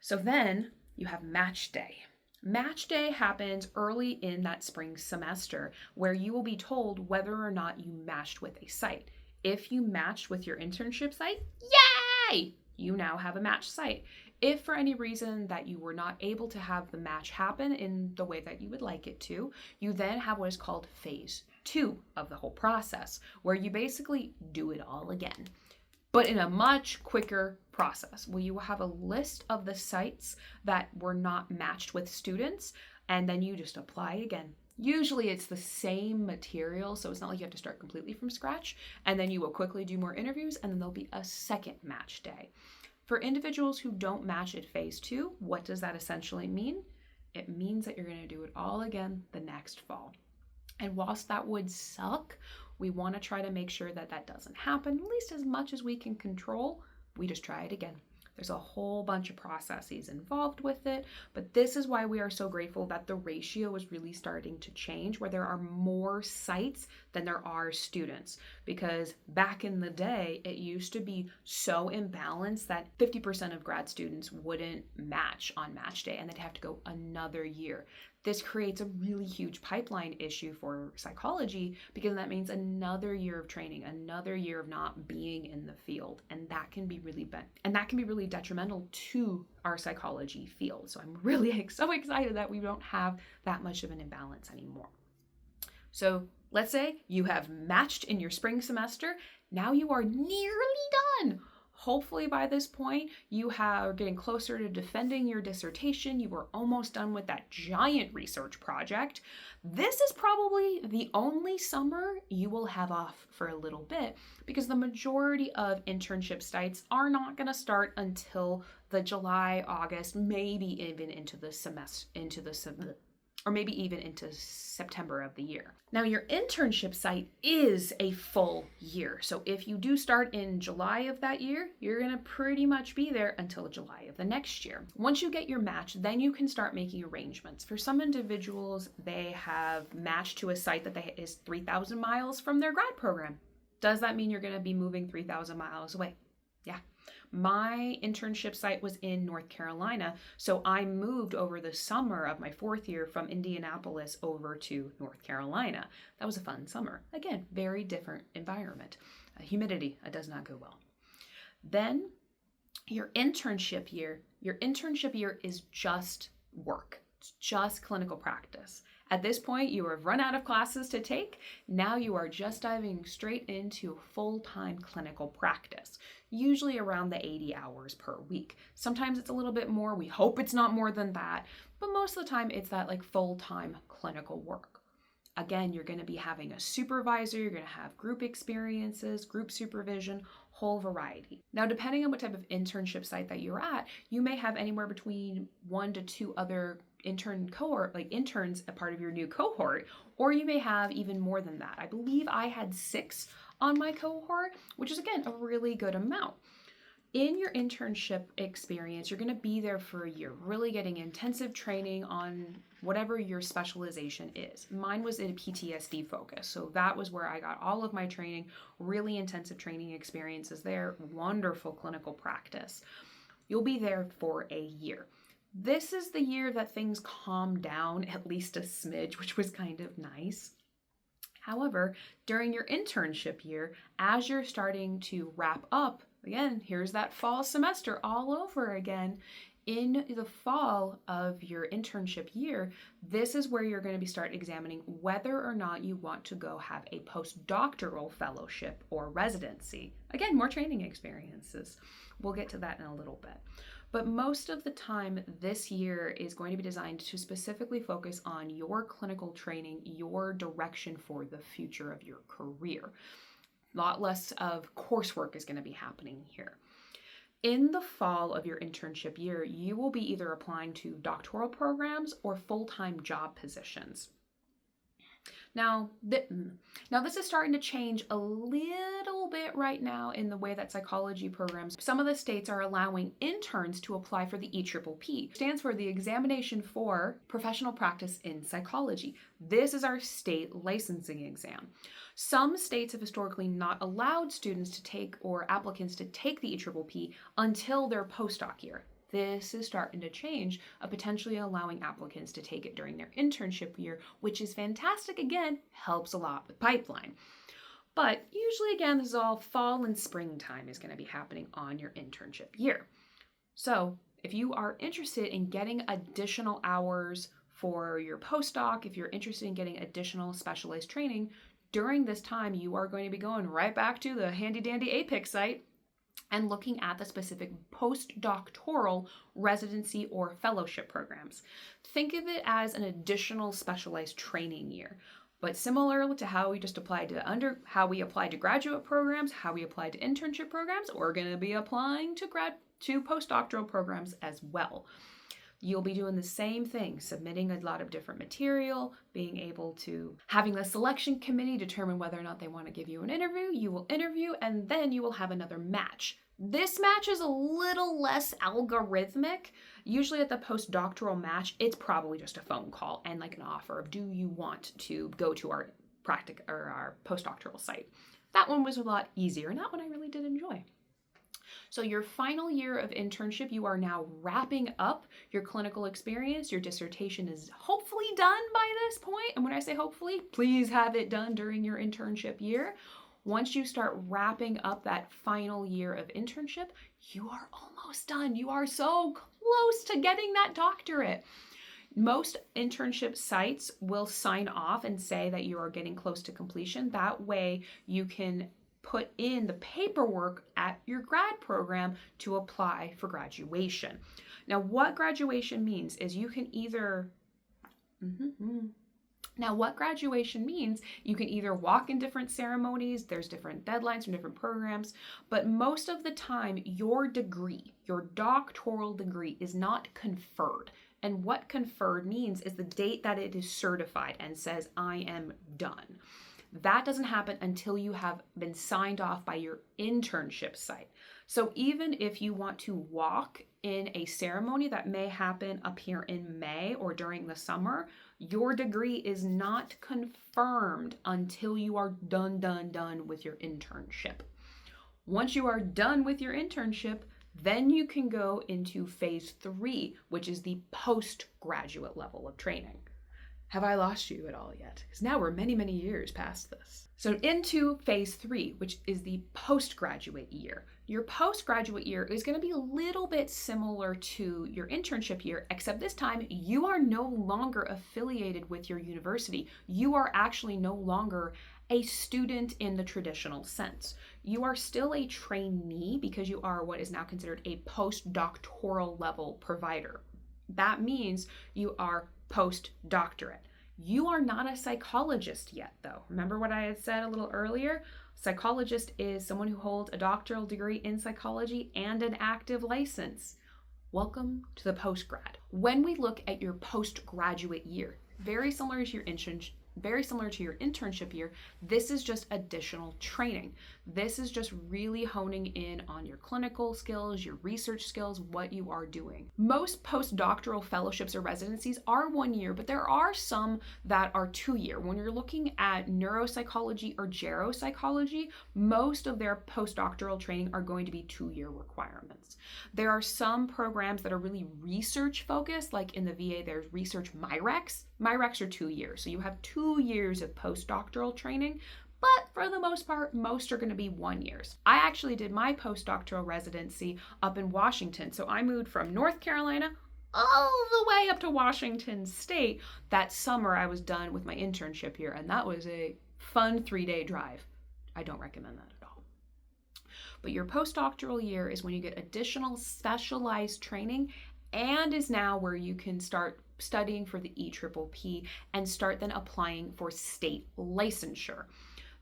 So then you have match day. Match day happens early in that spring semester where you will be told whether or not you matched with a site. If you matched with your internship site, yay! You now have a match site. If for any reason that you were not able to have the match happen in the way that you would like it to, you then have what is called phase 2 of the whole process, where you basically do it all again, but in a much quicker process, where you will have a list of the sites that were not matched with students, and then you just apply again. Usually it's the same material, so it's not like you have to start completely from scratch, and then you will quickly do more interviews, and then there'll be a second match day. For individuals who don't match at phase 2, what does that essentially mean? It means that you're going to do it all again the next fall. And whilst that would suck, we want to try to make sure that that doesn't happen, at least as much as we can control. We just try it again. There's a whole bunch of processes involved with it, but this is why we are so grateful that the ratio is really starting to change, where there are more sites than there are students. Because back in the day, it used to be so imbalanced that 50% of grad students wouldn't match on match day and they'd have to go another year. This creates a really huge pipeline issue for psychology because that means another year of training, another year of not being in the field, and that can be really detrimental to our psychology field. So I'm really so excited that we don't have that much of an imbalance anymore. So let's say you have matched in your spring semester. Now you are nearly done. Hopefully by this point, you are getting closer to defending your dissertation. You are almost done with that giant research project. This is probably the only summer you will have off for a little bit because the majority of internship sites are not going to start until the July, August, maybe even into the or maybe even into September of the year. Now, your internship site is a full year. So if you do start in July of that year, you're gonna pretty much be there until July of the next year. Once you get your match, then you can start making arrangements. For some individuals, they have matched to a site that is 3,000 miles from their grad program. Does that mean you're gonna be moving 3,000 miles away? Yeah. My internship site was in North Carolina, so I moved over the summer of my 4th year from Indianapolis over to North Carolina. That was a fun summer. Again, very different environment. Humidity does not go well. Then your internship year is just work. It's just clinical practice. At this point, you have run out of classes to take. Now you are just diving straight into full-time clinical practice, usually around the 80 hours per week. Sometimes it's a little bit more. We hope it's not more than that, but most of the time it's that like full-time clinical work. Again, you're going to be having a supervisor, you're going to have group experiences, group supervision, whole variety. Now, depending on what type of internship site that you're at, you may have anywhere between 1 to 2 other interns a part of your new cohort, or you may have even more than that. I believe I had 6 on my cohort, which is again a really good amount. In your internship experience, you're going to be there for a year, really getting intensive training on whatever your specialization is. Mine was in PTSD focus, so that was where I got all of my training, really intensive training experiences there, wonderful clinical practice. You'll be there for a year. This is the year that things calm down at least a smidge, which was kind of nice. However, during your internship year, as you're starting to wrap up, again, here's that fall semester all over again. In the fall of your internship year, this is where you're going to start examining whether or not you want to go have a postdoctoral fellowship or residency. Again, more training experiences. We'll get to that in a little bit. But most of the time, this year is going to be designed to specifically focus on your clinical training, your direction for the future of your career. A lot less of coursework is going to be happening here. In the fall of your internship year, you will be either applying to doctoral programs or full-time job positions. Now, this is starting to change a little bit right now in the way that psychology programs. Some of the states are allowing interns to apply for the ABPP. Stands for the Examination for Professional Practice in Psychology. This is our state licensing exam. Some states have historically not allowed students to take or applicants to take the ABPP until their postdoc year. This is starting to change, potentially allowing applicants to take it during their internship year, which is fantastic. Again, helps a lot with pipeline. But usually, again, this is all fall and springtime is going to be happening on your internship year. So if you are interested in getting additional hours for your postdoc, if you're interested in getting additional specialized training, during this time, you are going to be going right back to the handy-dandy APIC site and looking at the specific postdoctoral residency or fellowship programs. Think of it as an additional specialized training year, but similar to how we just applied to how we applied to graduate programs, how we applied to internship programs, we're going to be applying to postdoctoral programs as well. You'll be doing the same thing, submitting a lot of different material, being able to having the selection committee determine whether or not they want to give you an interview. You will interview, and then you will have another match. This match is a little less algorithmic. Usually at the postdoctoral match, it's probably just a phone call and like an offer of, do you want to go to our postdoctoral site? That one was a lot easier, and that one I really did enjoy. So your final year of internship, you are now wrapping up your clinical experience. Your dissertation is hopefully done by this point. And when I say hopefully, please have it done during your internship year. Once you start wrapping up that final year of internship, you are almost done. You are so close to getting that doctorate. Most internship sites will sign off and say that you are getting close to completion. That way you can put in the paperwork at your grad program to apply for graduation. Now, what graduation means is you can either walk in different ceremonies, there's different deadlines from different programs, but most of the time your degree, your doctoral degree, is not conferred. And what conferred means is the date that it is certified and says, I am done. That doesn't happen until you have been signed off by your internship site. So even if you want to walk in a ceremony that may happen up here in May or during the summer, your degree is not confirmed until you are done with your internship. Once you are done with your internship, then you can go into phase 3, which is the postgraduate level of training. Have I lost you at all yet? Because now we're many, many years past this. So into phase 3, which is the postgraduate year. Your postgraduate year is going to be a little bit similar to your internship year, except this time you are no longer affiliated with your university. You are actually no longer a student in the traditional sense. You are still a trainee because you are what is now considered a postdoctoral level provider. That means you are postdoctorate. You are not a psychologist yet, though. Remember what I had said a little earlier? Psychologist is someone who holds a doctoral degree in psychology and an active license. Welcome to the postgrad. When we look at your postgraduate year, very similar to your internship year, this is just additional training. This is just really honing in on your clinical skills, your research skills, what you are doing. Most postdoctoral fellowships or residencies are 1 year, but there are some that are 2 year. When you're looking at neuropsychology or geropsychology, most of their postdoctoral training are going to be 2-year requirements. There are some programs that are really research focused, like in the VA, there's research MyRecs. MyRecs are 2 years, so you have 2 years of postdoctoral training, but for the most part, most are going to be 1 year. I actually did my postdoctoral residency up in Washington, so I moved from North Carolina all the way up to Washington State. That summer, I was done with my internship here, and that was a fun 3-day drive. I don't recommend that at all. But your postdoctoral year is when you get additional specialized training, and is now where you can start studying for the AAPP and start then applying for state licensure.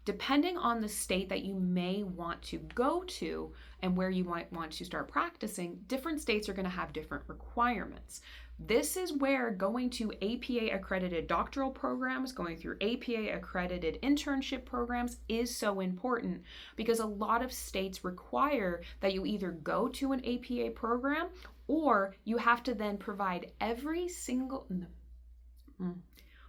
Depending on the state that you may want to go to and where you might want to start practicing, different states are going to have different requirements. This is where going to APA accredited doctoral programs, going through APA accredited internship programs is so important, because a lot of states require that you either go to an APA program or you have to then provide every single...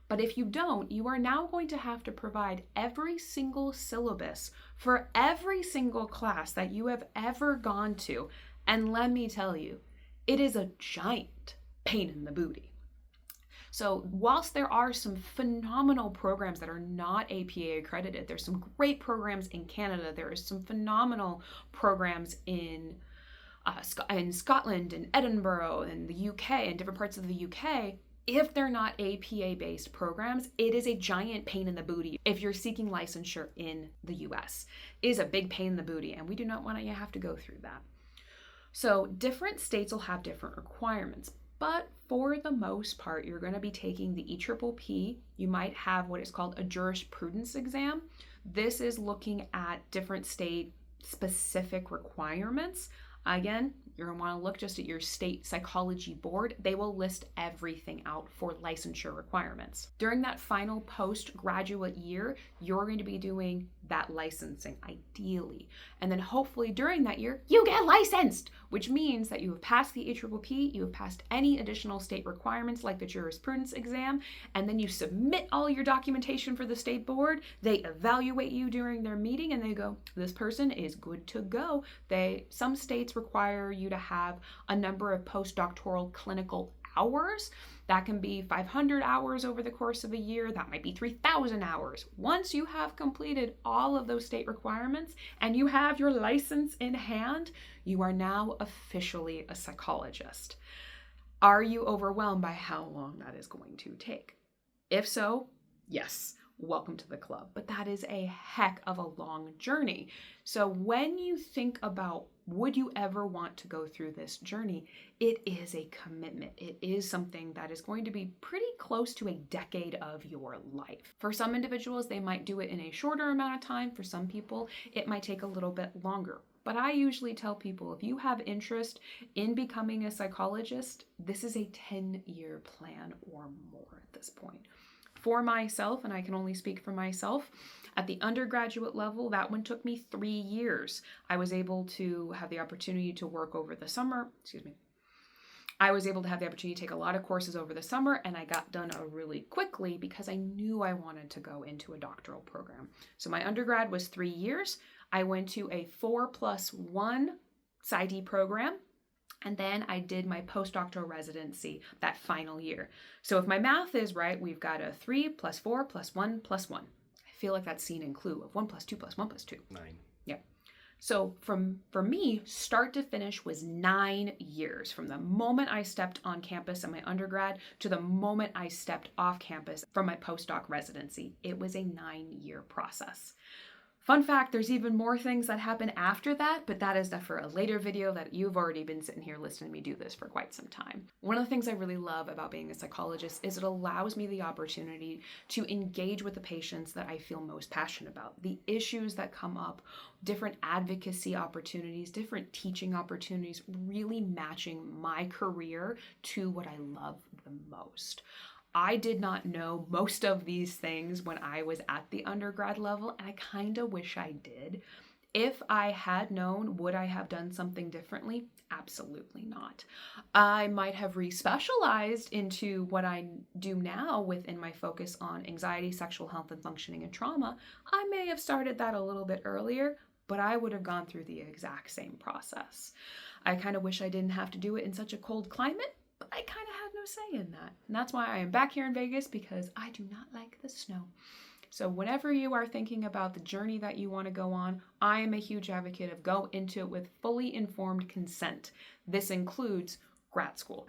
But if you don't, you are now going to have to provide every single syllabus for every single class that you have ever gone to. And let me tell you, it is a giant pain in the booty. So whilst there are some phenomenal programs that are not APA accredited, there's some great programs in Canada, there are some phenomenal programs in Scotland and Edinburgh and the UK and different parts of the UK. If they're not APA-based programs, it is a giant pain in the booty. If you're seeking licensure in the US, it is a big pain in the booty, and we do not want you to have to go through that. So different states will have different requirements, but for the most part, you're going to be taking the AAPP. You might have what is called a jurisprudence exam. This is looking at different state specific requirements. Again, you're going to want to look just at your state psychology board. They will list everything out for licensure requirements. During that final postgraduate year, you're going to be doing that licensing, ideally. And then hopefully during that year, you get licensed, which means that you have passed the ABPP, you have passed any additional state requirements like the jurisprudence exam, and then you submit all your documentation for the state board. They evaluate you during their meeting and they go, this person is good to go. Some states require you to have a number of postdoctoral clinical hours. That can be 500 hours over the course of a year. That might be 3,000 hours. Once you have completed all of those state requirements and you have your license in hand, you are now officially a psychologist. Are you overwhelmed by how long that is going to take? If so, yes, welcome to the club. But that is a heck of a long journey. So when you think about would you ever want to go through this journey, it is a commitment. It is something that is going to be pretty close to a decade of your life. For some individuals, they might do it in a shorter amount of time. For some people, it might take a little bit longer. But I usually tell people, if you have interest in becoming a psychologist, this is a 10-year plan or more at this point. For myself, and I can only speak for myself, at the undergraduate level, that one took me 3 years. I was able to have the opportunity to work over the summer, I was able to have the opportunity to take a lot of courses over the summer, and I got done really quickly because I knew I wanted to go into a doctoral program. So my undergrad was 3 years. I went to a 4+1 PsyD program. And then I did my postdoctoral residency that final year. So if my math is right, we've got a 3 + 4 + 1 + 1. I feel like that scene in Clue of 1 + 2 + 1 + 2. 9. Yeah. So for me, start to finish was 9 years, from the moment I stepped on campus in my undergrad to the moment I stepped off campus from my postdoc residency. It was a 9-year process. Fun fact, there's even more things that happen after that, but that is for a later video that you've already been sitting here listening to me do this for quite some time. One of the things I really love about being a psychologist is it allows me the opportunity to engage with the patients that I feel most passionate about, the issues that come up, different advocacy opportunities, different teaching opportunities, really matching my career to what I love the most. I did not know most of these things when I was at the undergrad level, and I kind of wish I did. If I had known, would I have done something differently? Absolutely not. I might have re-specialized into what I do now within my focus on anxiety, sexual health and functioning, and trauma. I may have started that a little bit earlier, but I would have gone through the exact same process. I kind of wish I didn't have to do it in such a cold climate, but I kind of had no say in that. And that's why I am back here in Vegas, because I do not like the snow. So whenever you are thinking about the journey that you want to go on, I am a huge advocate of go into it with fully informed consent. This includes grad school.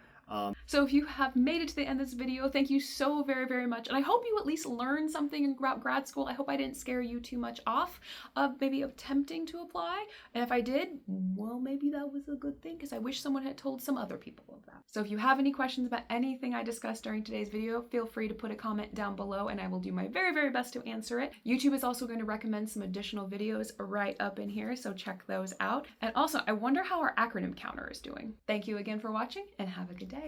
So if you have made it to the end of this video, thank you so very, very much. And I hope you at least learned something about grad school. I hope I didn't scare you too much off of maybe attempting to apply. And if I did, well, maybe that was a good thing, because I wish someone had told some other people of that. So if you have any questions about anything I discussed during today's video, feel free to put a comment down below and I will do my very, very best to answer it. YouTube is also going to recommend some additional videos right up in here, so check those out. And also, I wonder how our acronym counter is doing. Thank you again for watching and have a good day.